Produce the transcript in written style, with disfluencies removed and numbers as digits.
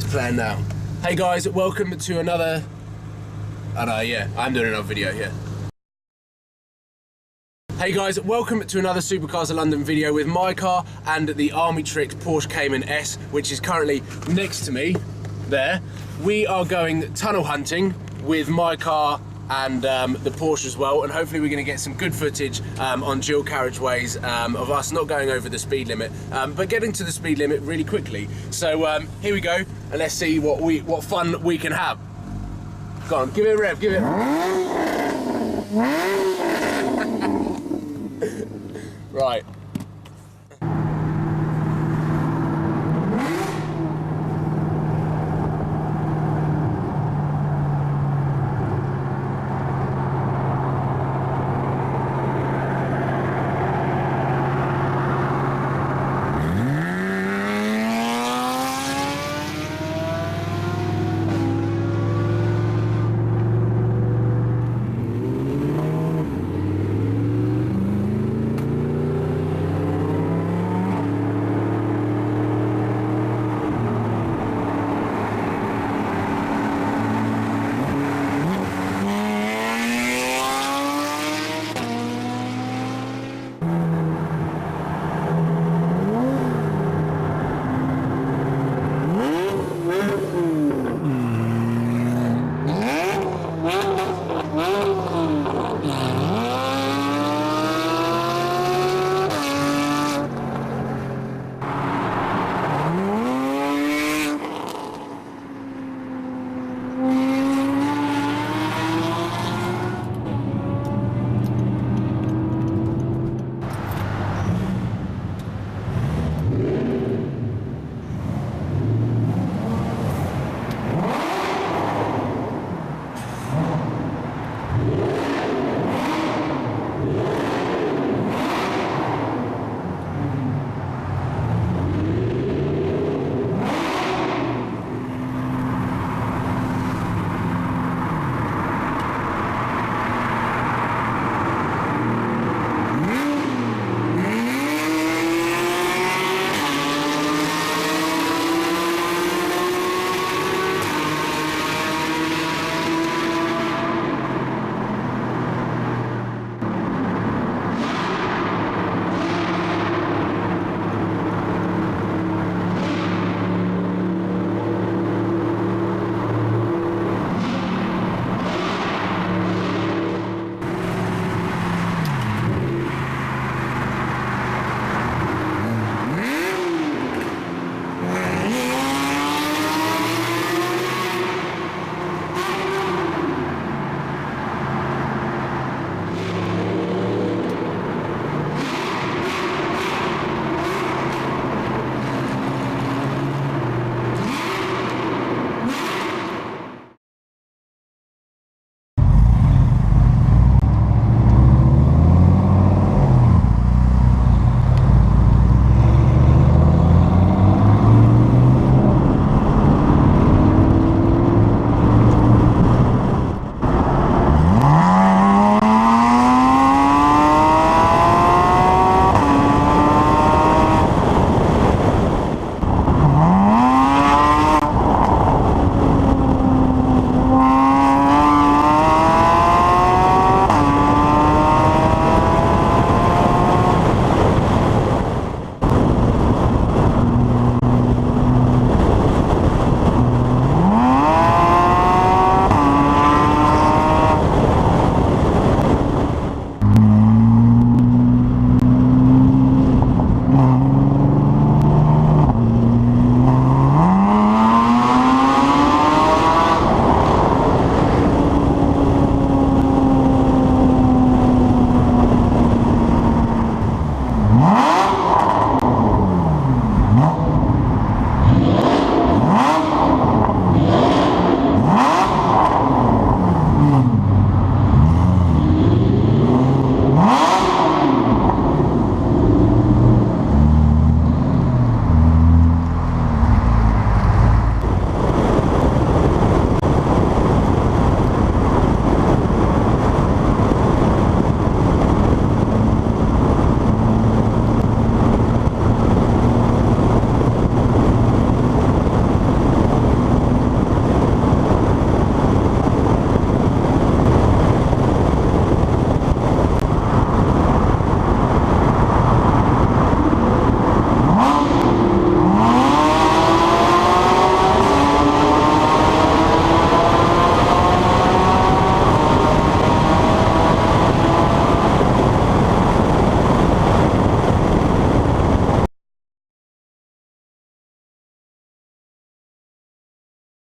plan now. Hey guys, welcome to another... I'm doing another video here. Hey guys, welcome to another Supercars of London video with my car and the Armytrix Porsche Cayman S, which is currently next to me, there. We are going tunnel hunting with my car and the Porsche as well, and hopefully we're going to get some good footage on dual carriageways of us not going over the speed limit, but getting to the speed limit really quickly. So here we go, and let's see what fun we can have. Go on, give it a rev, give it. Right.